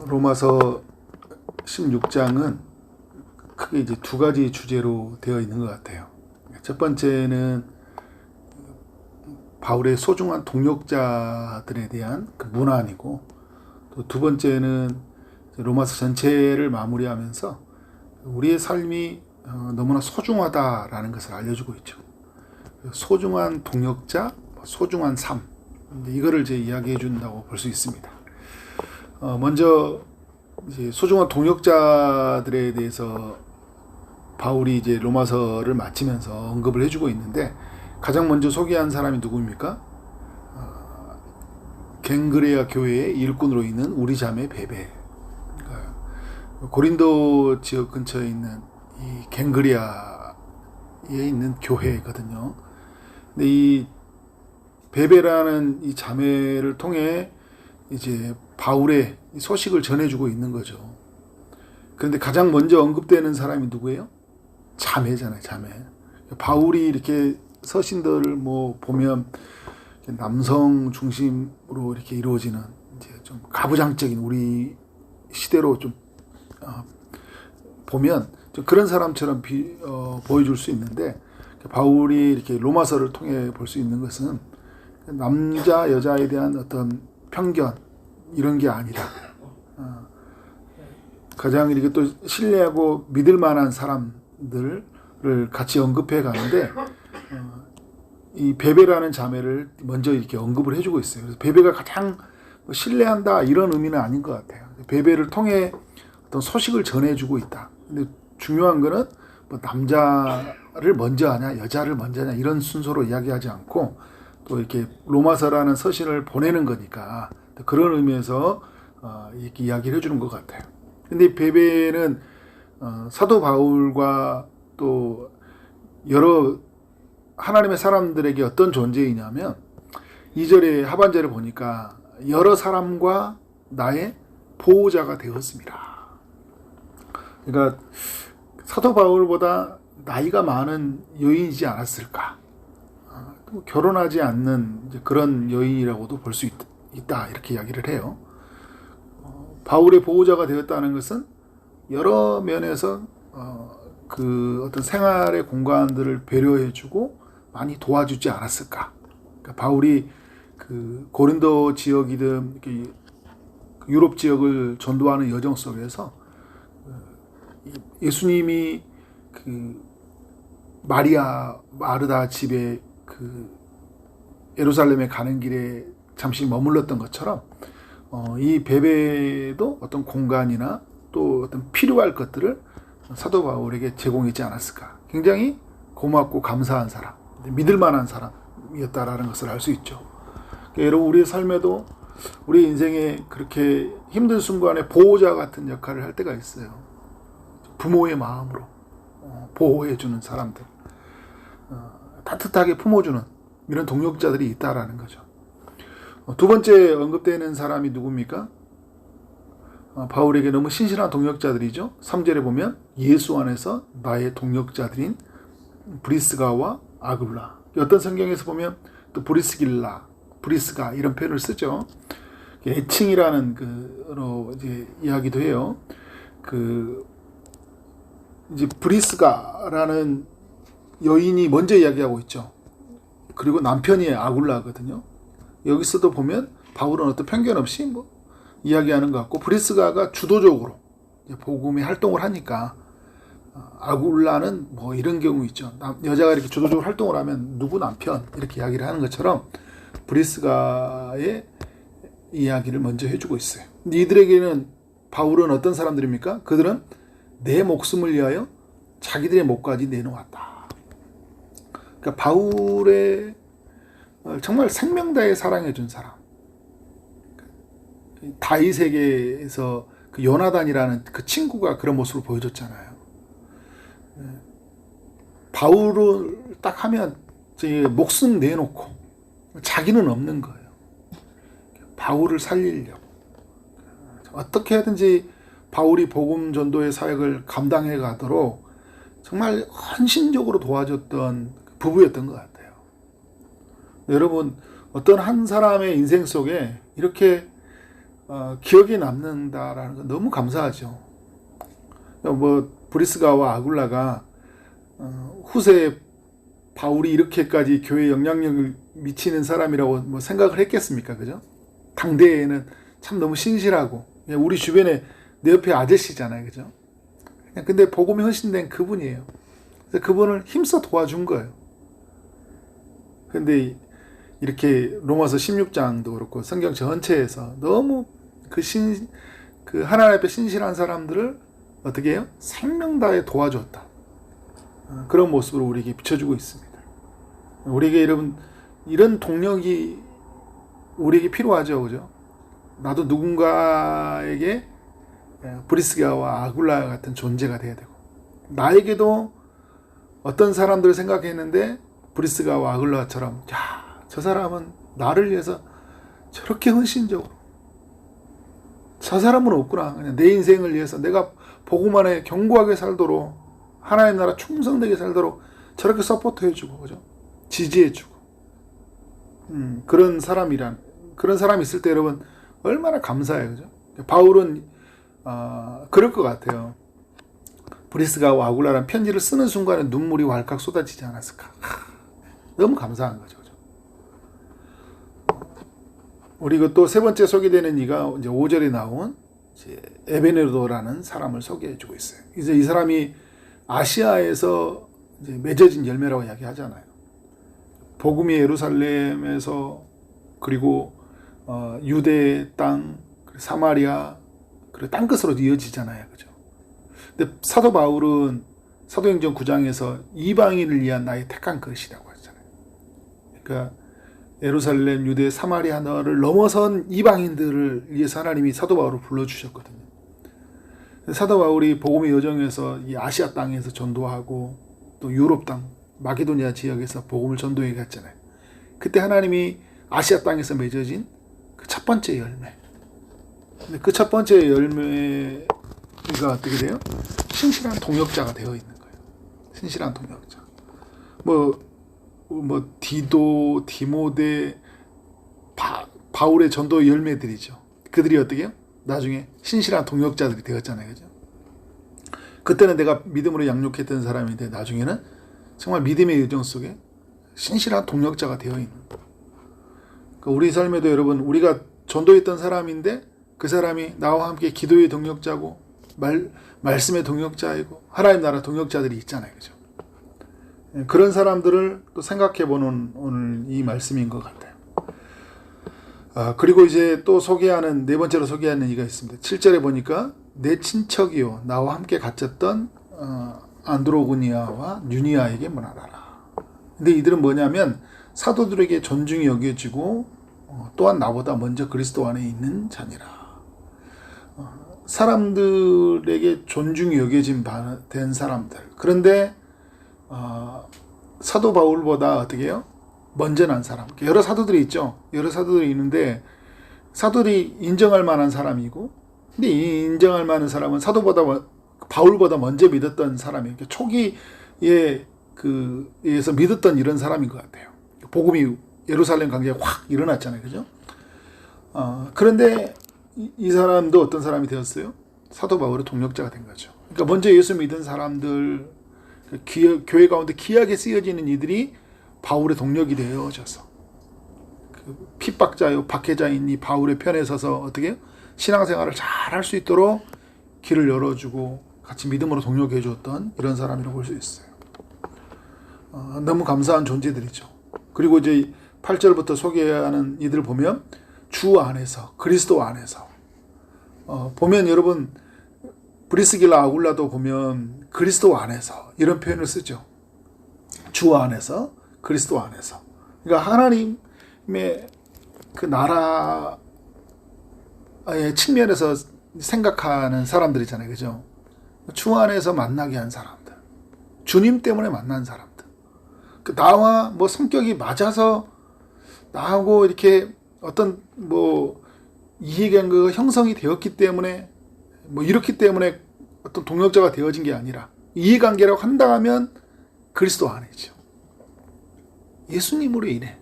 로마서 16장은 크게 이제 두 가지 주제로 되어 있는 것 같아요. 첫 번째는 바울의 소중한 동역자들에 대한 그 문안이고, 또 두 번째는 로마서 전체를 마무리하면서 우리의 삶이 너무나 소중하다라는 것을 알려주고 있죠. 소중한 동역자, 소중한 삶, 이거를 이제 이야기해 준다고 볼 수 있습니다. 먼저 이제 소중한 동역자들에 대해서 바울이 이제 로마서를 마치면서 언급을 해주고 있는데, 가장 먼저 소개한 사람이 누구입니까? 갱그레아 교회의 일꾼으로 있는 우리 자매 베베. 고린도 지역 근처에 있는 이 갱그레아에 있는 교회거든요. 근데 이 베베라는 이 자매를 통해 이제 바울의 소식을 전해주고 있는 거죠. 그런데 가장 먼저 언급되는 사람이 누구예요? 자매잖아요, 자매. 바울이 이렇게 서신들을 뭐 보면 남성 중심으로 이렇게 이루어지는 이제 좀 가부장적인 우리 시대로 좀 보면 좀 그런 사람처럼 보여줄 수 있는데, 바울이 이렇게 로마서를 통해 볼 수 있는 것은 남자 여자에 대한 어떤 편견 이런 게 아니라 가장 이렇게 또 신뢰하고 믿을 만한 사람들을 같이 언급해 가는데, 이 베베라는 자매를 먼저 이렇게 언급을 해주고 있어요. 그래서 베베가 가장 신뢰한다 이런 의미는 아닌 것 같아요. 베베를 통해 어떤 소식을 전해주고 있다. 근데 중요한 거는 뭐 남자를 먼저 하냐 여자를 먼저 하냐 이런 순서로 이야기하지 않고, 또 이렇게 로마서라는 서신을 보내는 거니까 그런 의미에서 이렇게 이야기를 해주는 것 같아요. 근데 베베는 사도 바울과 또 여러 하나님의 사람들에게 어떤 존재이냐면, 2절의 하반절을 보니까 여러 사람과 나의 보호자가 되었습니다. 그러니까 사도 바울보다 나이가 많은 여인이지 않았을까. 결혼하지 않는 그런 여인이라고도 볼 수 있다 이렇게 이야기를 해요. 바울의 보호자가 되었다는 것은 여러 면에서 그 어떤 생활의 공간들을 배려해주고 많이 도와주지 않았을까. 그러니까 바울이 그 고린도 지역이든 유럽 지역을 전도하는 여정 속에서 예수님이 그 마리아 마르다 집에 그 예루살렘에 가는 길에 잠시 머물렀던 것처럼 이 베베도 어떤 공간이나 또 어떤 필요할 것들을 사도 바울에게 제공했지 않았을까. 굉장히 고맙고 감사한 사람, 믿을 만한 사람이었다라는 것을 알 수 있죠. 그러니까 여러분, 우리의 삶에도 우리 인생에 그렇게 힘든 순간에 보호자 같은 역할을 할 때가 있어요. 부모의 마음으로 보호해주는 사람들, 따뜻하게 품어주는 이런 동역자들이 있다라는 거죠. 두 번째 언급되는 사람이 누굽니까? 바울에게 너무 신실한 동역자들이죠. 3절에 보면 예수 안에서 나의 동역자들인 브리스가와 아굴라. 어떤 성경에서 보면 또 브리스가 이런 표현을 쓰죠. 애칭이라는 그로 이제 이야기도 해요. 이제 브리스가라는 여인이 먼저 이야기하고 있죠. 그리고 남편이 아굴라거든요. 여기서도 보면 바울은 어떤 편견 없이 뭐 이야기하는 것 같고, 브리스가가 주도적으로 복음의 활동을 하니까 아굴라는 뭐 이런 경우 있죠. 여자가 이렇게 주도적으로 활동을 하면 누구 남편 이렇게 이야기를 하는 것처럼 브리스가의 이야기를 먼저 해주고 있어요. 근데 이들에게는 바울은 어떤 사람들입니까? 그들은 내 목숨을 위하여 자기들의 목까지 내놓았다. 그러니까 바울의 정말 생명 다해 사랑해준 사람. 다윗에게서 그 요나단이라는 그 친구가 그런 모습을 보여줬잖아요. 바울을 딱 하면 목숨 내놓고 자기는 없는 거예요. 바울을 살리려고 어떻게 하든지 바울이 복음 전도의 사역을 감당해 가도록 정말 헌신적으로 도와줬던 부부였던 것 같아요. 여러분, 어떤 한 사람의 인생 속에 이렇게 기억에 남는다라는 건 너무 감사하죠. 뭐 브리스가와 아굴라가 후세 바울이 이렇게까지 교회에 영향력을 미치는 사람이라고 뭐 생각을 했겠습니까? 그죠? 당대에는 참 너무 신실하고 우리 주변에 내 옆에 아저씨잖아요. 그죠? 근데 복음이 헌신된 그분이에요. 그래서 그분을 힘써 도와준 거예요. 근데 이렇게 로마서 16장도 그렇고 성경 전체에서 너무 그 하나님 앞에 신실한 사람들을 어떻게 해요? 생명 다해 도와줬다. 그런 모습으로 우리에게 비춰주고 있습니다. 우리에게 여러분 이런 동력이 우리에게 필요하죠. 그죠? 나도 누군가에게 브리스가와 아굴라 같은 존재가 돼야 되고, 나에게도 어떤 사람들을 생각했는데 브리스가와 아굴라처럼 저 사람은 나를 위해서 저렇게 헌신적으로, 저 사람은 없구나. 그냥 내 인생을 위해서 내가 복음 안에 견고하게 살도록, 하나님 나라 충성되게 살도록 저렇게 서포트해주고, 그죠? 지지해주고. 그런 사람이 있을 때 여러분 얼마나 감사해요, 그죠? 바울은 그럴 것 같아요. 브리스가와 아굴라라는 편지를 쓰는 순간에 눈물이 왈칵 쏟아지지 않았을까? 너무 감사한 거죠, 그죠? 우리 또 세 번째 소개되는 이가 이제 5절에 나온 에베네도라는 사람을 소개해주고 있어요. 이제 이 사람이 아시아에서 이제 맺어진 열매라고 이야기하잖아요. 복음이 예루살렘에서, 그리고 유대 땅, 사마리아, 그리고 땅끝으로 이어지잖아요, 그죠? 근데 사도 바울은 사도행전 9장에서 이방인을 위한 나의 택한 그릇이라고 하잖아요. 그러니까 예루살렘, 유대, 사마리아를 넘어선 이방인들을 위해서 하나님이 사도 바울을 불러주셨거든요. 사도 바울이 복음의 여정에서 이 아시아 땅에서 전도하고 또 유럽 땅, 마게도니아 지역에서 복음을 전도해 갔잖아요. 그때 하나님이 아시아 땅에서 맺어진 그 첫 번째 열매. 근데 그 첫 번째 열매가 어떻게 돼요? 신실한 동역자가 되어 있는 거예요. 신실한 동역자. 디도, 디모데, 바울의 전도 열매들이죠. 그들이 어떻게 해요? 나중에 신실한 동역자들이 되었잖아요. 그죠? 그때는 내가 믿음으로 양육했던 사람인데 나중에는 정말 믿음의 여정 속에 신실한 동역자가 되어 있는 거예요. 그러니까 우리 삶에도 여러분, 우리가 전도했던 사람인데 그 사람이 나와 함께 기도의 동역자고 말씀의 동역자이고 하나님 나라 동역자들이 있잖아요. 그죠? 그런 사람들을 또 생각해보는 오늘 이 말씀인 것 같아요. 그리고 이제 또 네 번째로 소개하는 이가 있습니다. 7절에 보니까 내 친척이요 나와 함께 갇혔던 안드로고니아와 유니아에게 문하라라. 근데 이들은 뭐냐면 사도들에게 존중이 여겨지고 또한 나보다 먼저 그리스도 안에 있는 자니라. 사람들에게 존중이 여겨진 된 사람들. 그런데 사도 바울보다 어떻게 해요? 먼저 난 사람. 여러 사도들이 있죠. 여러 사도들이 있는데 사도들이 인정할 만한 사람이고, 근데 이 인정할 만한 사람은 바울보다 먼저 믿었던 사람이에요. 초기에 에서 믿었던 이런 사람인 것 같아요. 복음이 예루살렘 강제에 확 일어났잖아요. 그죠? 그런데 이 사람도 어떤 사람이 되었어요? 사도 바울의 동력자가 된 거죠. 그러니까 먼저 예수 믿은 사람들, 교회 가운데 귀하게 쓰여지는 이들이 바울의 동력이 되어져서 핍박자요 박해자인 이 바울의 편에 서서 어떻게 신앙생활을 잘 할 수 있도록 길을 열어주고 같이 믿음으로 동력해 줬던 이런 사람이라고 볼 수 있어요. 너무 감사한 존재들이죠. 그리고 이제 8절부터 소개하는 이들을 보면 주 안에서, 그리스도 안에서 보면 여러분 브리스길라 아굴라도 보면 그리스도 안에서 이런 표현을 쓰죠. 주 안에서, 그리스도 안에서. 그러니까 하나님의 그 나라의 측면에서 생각하는 사람들이잖아요. 그죠? 주 안에서 만나게 한 사람들. 주님 때문에 만난 사람들. 나와 뭐 성격이 맞아서 나하고 이렇게 어떤 이해관계가 형성이 되었기 때문에 이렇기 때문에 어떤 동역자가 되어진 게 아니라 이해관계라고 한다 하면 그리스도 안에죠. 예수님으로 인해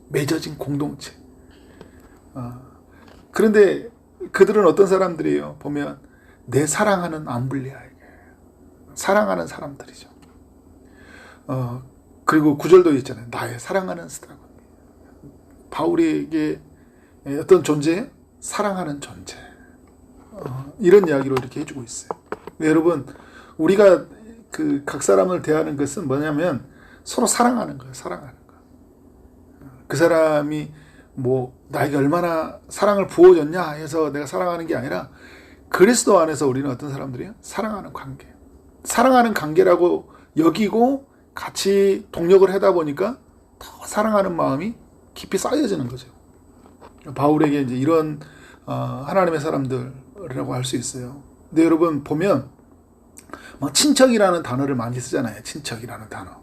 맺어진 공동체. 그런데 그들은 어떤 사람들이에요? 보면 내 사랑하는 암블리아에게 사랑하는 사람들이죠. 그리고 구절도 있잖아요. 나의 사랑하는 스타곤. 바울에게 어떤 존재? 사랑하는 존재. 이런 이야기로 이렇게 해주고 있어요. 여러분, 우리가 각 사람을 대하는 것은 뭐냐면 서로 사랑하는 거예요. 사랑하는 거. 그 사람이 나에게 얼마나 사랑을 부어줬냐 해서 내가 사랑하는 게 아니라 그리스도 안에서 우리는 어떤 사람들이에요? 사랑하는 관계. 사랑하는 관계라고 여기고 같이 동력을 하다 보니까 더 사랑하는 마음이 깊이 쌓여지는 거죠. 바울에게 이제 이런 하나님의 사람들이라고 할 수 있어요. 근데 여러분 보면 친척이라는 단어를 많이 쓰잖아요. 친척이라는 단어.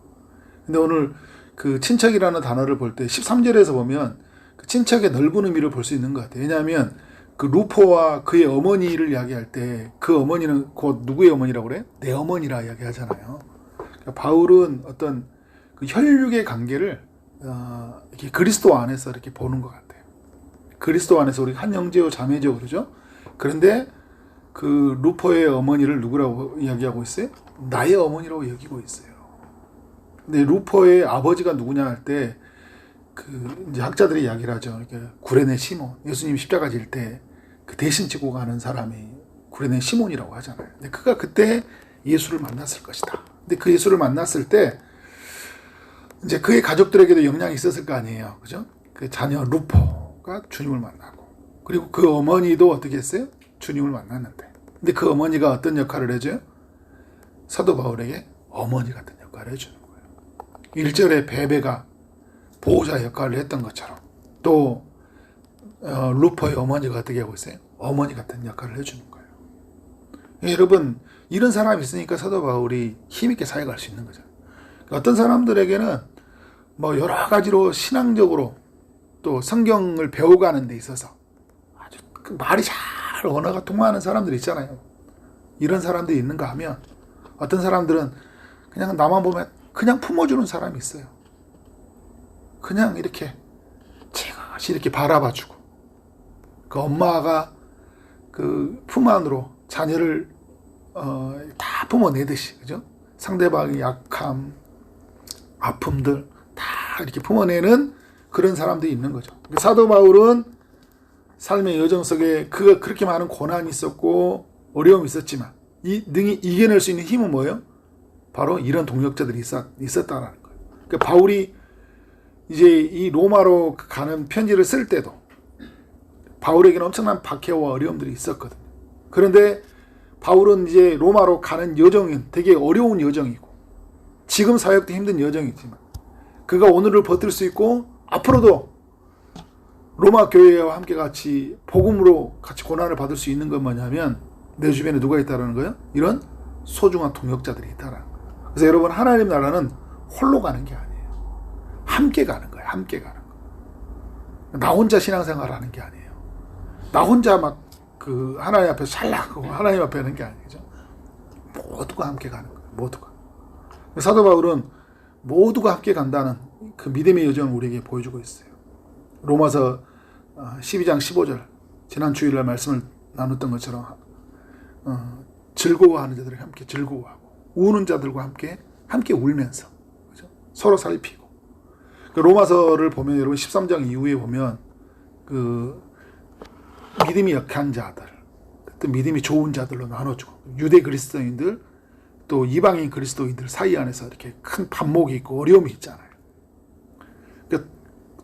근데 오늘 그 친척이라는 단어를 볼 때 13절에서 보면 그 친척의 넓은 의미를 볼 수 있는 것 같아요. 왜냐하면 그 루포와 그의 어머니를 이야기할 때 그 어머니는 곧 누구의 어머니라고 그래? 내 어머니라 이야기하잖아요. 그러니까 바울은 어떤 그 혈육의 관계를 이렇게 그리스도 안에서 이렇게 보는 것 같아요. 그리스도 안에서 우리 한 형제요 자매죠, 그러죠? 그런데 그 루포의 어머니를 누구라고 이야기하고 있어요? 나의 어머니라고 여기고 있어요. 근데 루포의 아버지가 누구냐 할 때 이제 학자들이 이야기를 하죠. 구레네 시몬, 예수님이 십자가 질 때 그 대신 지고 가는 사람이 구레네 시몬이라고 하잖아요. 근데 그가 그때 예수를 만났을 것이다. 근데 그 예수를 만났을 때 이제 그의 가족들에게도 영향이 있었을 거 아니에요, 그죠? 그 자녀 루포가 주님을 만나고, 그리고 그 어머니도 어떻게 했어요? 주님을 만났는데, 근데 그 어머니가 어떤 역할을 해줘요? 사도 바울에게 어머니 같은 역할을 해주는 거예요. 1절에 베베가 보호자 역할을 했던 것처럼 또 루퍼의 어머니가 어떻게 하고 있어요? 어머니 같은 역할을 해주는 거예요. 여러분, 이런 사람이 있으니까 사도 바울이 힘있게 사역할 수 있는 거죠. 어떤 사람들에게는 여러 가지로 신앙적으로 또 성경을 배워가는 데 있어서 아주 말이 잘 언어가 통하는 사람들이 있잖아요. 이런 사람들이 있는가 하면 어떤 사람들은 그냥 나만 보면 그냥 품어주는 사람이 있어요. 그냥 이렇게 지그시 이렇게 바라봐주고, 그 엄마가 그 품 안으로 자녀를 다 품어내듯이, 그죠? 상대방의 약함, 아픔들 다 이렇게 품어내는 그런 사람들이 있는 거죠. 사도 바울은 삶의 여정 속에 그가 그렇게 많은 고난이 있었고 어려움이 있었지만 능히 이겨낼 수 있는 힘은 뭐예요? 바로 이런 동력자들이 있었다라는 거예요. 그러니까 바울이 이제 이 로마로 가는 편지를 쓸 때도 바울에게는 엄청난 박해와 어려움들이 있었거든요. 그런데 바울은 이제 로마로 가는 여정은 되게 어려운 여정이고 지금 사역도 힘든 여정이지만 그가 오늘을 버틸 수 있고 앞으로도 로마 교회와 함께 같이 복음으로 같이 고난을 받을 수 있는 건 뭐냐면 내 주변에 누가 있다라는 거예요? 이런 소중한 동역자들이 있다라는 거예요. 그래서 여러분, 하나님 나라는 홀로 가는 게 아니에요. 함께 가는 거예요. 함께 가는 거. 나 혼자 신앙생활 하는 게 아니에요. 나 혼자 막 하나님 앞에서 잘나가고 하나님 앞에 하는 게 아니죠. 모두가 함께 가는 거예요. 모두가. 사도 바울은 모두가 함께 간다는 그 믿음의 여정을 우리에게 보여주고 있어요. 로마서 12장 15절 지난 주일날 말씀을 나눴던 것처럼 즐거워하는 자들과 함께 즐거워하고 우는 자들과 함께 울면서, 그렇죠? 서로 살피고. 로마서를 보면 여러분 13장 이후에 보면 그 믿음이 약한 자들, 또 믿음이 좋은 자들로 나눠주고 유대 그리스도인들 또 이방인 그리스도인들 사이 안에서 이렇게 큰 반목이 있고 어려움이 있잖아요. 그러니까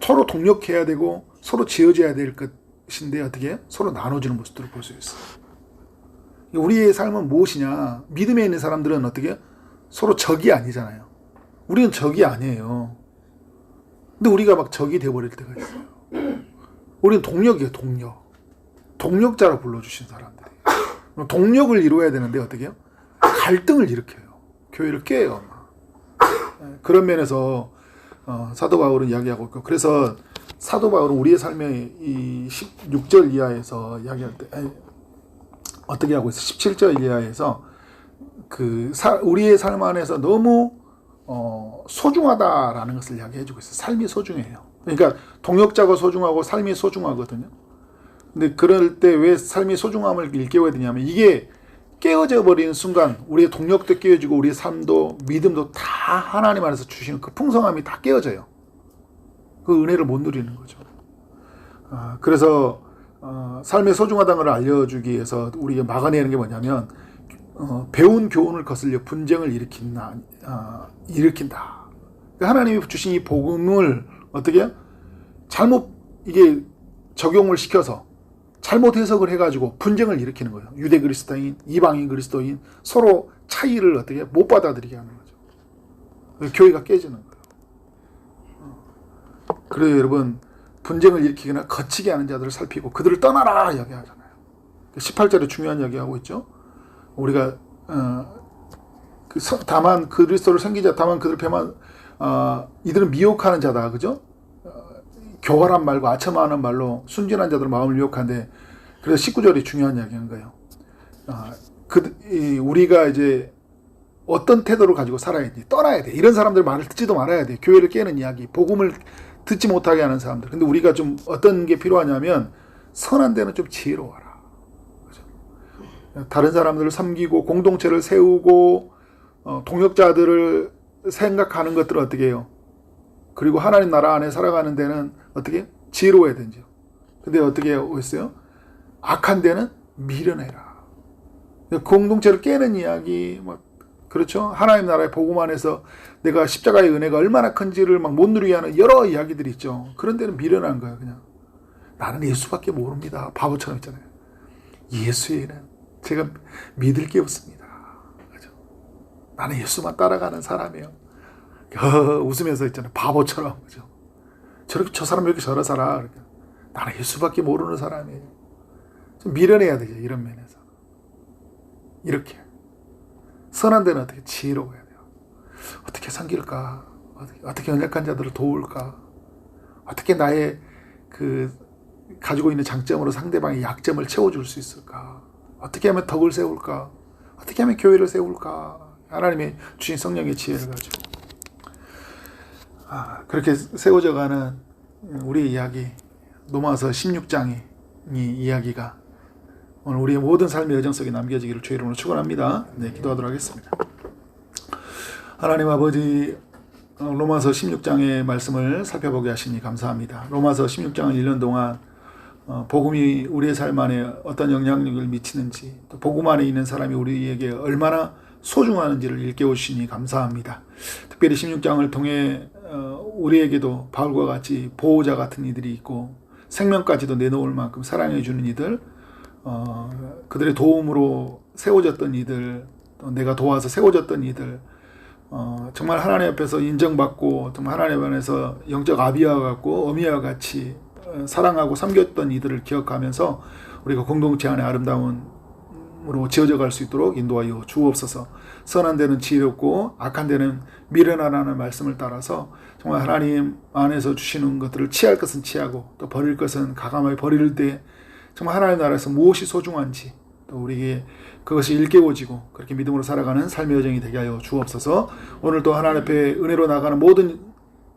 서로 동력해야 되고 서로 지어져야 될 것인데 어떻게 해요? 서로 나눠주는 모습들을 볼 수 있어요. 우리의 삶은 무엇이냐? 믿음에 있는 사람들은 어떻게 해요? 서로 적이 아니잖아요. 우리는 적이 아니에요. 근데 우리가 막 적이 되어버릴 때가 있어요. 우리는 동력이에요. 동력자로 불러주신 사람들이. 동력을 이루어야 되는데 어떻게 해요? 갈등을 일으켜요. 교회를 깨요. 그런 면에서 사도 바울은 이야기하고 있고, 그래서 사도 바울은 우리의 삶의 이 16절 이하에서 이야기할 때 어떻게 하고 있어? 17절 이하에서 우리의 삶 안에서 너무 소중하다라는 것을 이야기해주고 있어요. 삶이 소중해요. 그러니까 동역자가 소중하고 삶이 소중하거든요. 근데 그럴 때 왜 삶의 소중함을 일깨워야 되냐면 이게 깨어져 버리는 순간 우리의 동력도 깨어지고 우리의 삶도 믿음도 다 하나님 안에서 주시는 그 풍성함이 다 깨어져요. 그 은혜를 못 누리는 거죠. 그래서 삶의 소중하다는 걸 알려주기 위해서 우리가 막아내는 게 뭐냐면 배운 교훈을 거슬려 분쟁을 일으킨다. 하나님이 주신 이 복음을 어떻게 잘못 이게 적용을 시켜서 잘못 해석을 해가지고 분쟁을 일으키는 거예요. 유대 그리스도인, 이방인 그리스도인 서로 차이를 어떻게 못 받아들이게 하는 거죠. 교회가 깨지는 거예요. 그래서 여러분 분쟁을 일으키거나 거치게 하는 자들을 살피고 그들을 떠나라 이야기하잖아요. 18절에 중요한 이야기하고 있죠. 우리가 다만 그리스도를 섬기자 다만 그들 배만 이들은 미혹하는 자다. 그죠? 교활한 말과 아첨하는 말로 순진한 자들 마음을 미혹하는데 그래서 19절이 중요한 이야기한 거예요. 우리가 이제 어떤 태도를 가지고 살아야 돼. 떠나야 돼. 이런 사람들 말을 듣지도 말아야 돼. 교회를 깨는 이야기, 복음을 듣지 못하게 하는 사람들. 근데 우리가 좀 어떤 게 필요하냐면 선한 데는 좀 지혜로워라. 그렇죠? 다른 사람들을 섬기고 공동체를 세우고 동역자들을 생각하는 것들을 어떻게 해요? 그리고 하나님 나라 안에 살아가는 데는 어떻게? 지혜로워야 되죠. 근데 어떻게 했어요? 악한 데는 미련해라. 공동체를 깨는 이야기, 그렇죠? 하나님 나라의 복음 안에서 내가 십자가의 은혜가 얼마나 큰지를 못 누리게 하는 여러 이야기들이 있죠. 그런 데는 미련한 거예요, 그냥. 나는 예수밖에 모릅니다. 바보처럼 있잖아요. 예수 외에는 제가 믿을 게 없습니다. 그렇죠? 나는 예수만 따라가는 사람이에요. 웃으면서 있잖아요. 바보처럼. 그죠? 저 사람 왜 이렇게 저러 살아? 그러니까. 나는 예수밖에 모르는 사람이에요. 좀 미련해야 되죠. 이런 면에서. 이렇게. 선한 데는 어떻게 지혜로워야 돼요. 어떻게 섬길까? 어떻게 연약한 자들을 도울까? 어떻게 나의 가지고 있는 장점으로 상대방의 약점을 채워줄 수 있을까? 어떻게 하면 덕을 세울까? 어떻게 하면 교회를 세울까? 하나님의 주신 성령의 지혜를 가지고. 그렇게 세워져가는 우리의 이야기, 로마서 16장의 이 이야기가 오늘 우리의 모든 삶의 여정 속에 남겨지기를 주의 이름으로 축원합니다. 네, 기도하도록 하겠습니다. 하나님 아버지, 로마서 16장의 말씀을 살펴보게 하시니 감사합니다. 로마서 16장을 1년 동안 복음이 우리의 삶 안에 어떤 영향력을 미치는지, 또 복음 안에 있는 사람이 우리에게 얼마나 소중한지를 일깨워 주시니 감사합니다. 특별히 16장을 통해 우리에게도 바울과 같이 보호자 같은 이들이 있고 생명까지도 내놓을 만큼 사랑해 주는 이들, 그들의 도움으로 세워졌던 이들, 또 내가 도와서 세워졌던 이들, 정말 하나님 앞에서 인정받고 정말 하나님 안에서 영적 아비와 같고 어미와 같이 사랑하고 섬겼던 이들을 기억하면서 우리가 공동체 안에 아름다움으로 지어져 갈 수 있도록 인도하여 주옵소서. 선한 데는 지혜롭고 악한 데는 미련하라는 말씀을 따라서 정말 하나님 안에서 주시는 것들을 취할 것은 취하고 또 버릴 것은 가감하게 버릴 때 정말 하나님 나라에서 무엇이 소중한지 또 우리에게 그것이 일깨워지고 그렇게 믿음으로 살아가는 삶의 여정이 되게 하여 주옵소서. 오늘도 하나님 앞에 은혜로 나가는 모든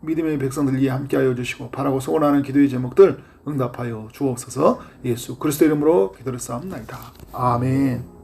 믿음의 백성들 위해 함께하여 주시고 바라고 소원하는 기도의 제목들 응답하여 주옵소서. 예수 그리스도 이름으로 기도를 쌓옵나이다. 아멘.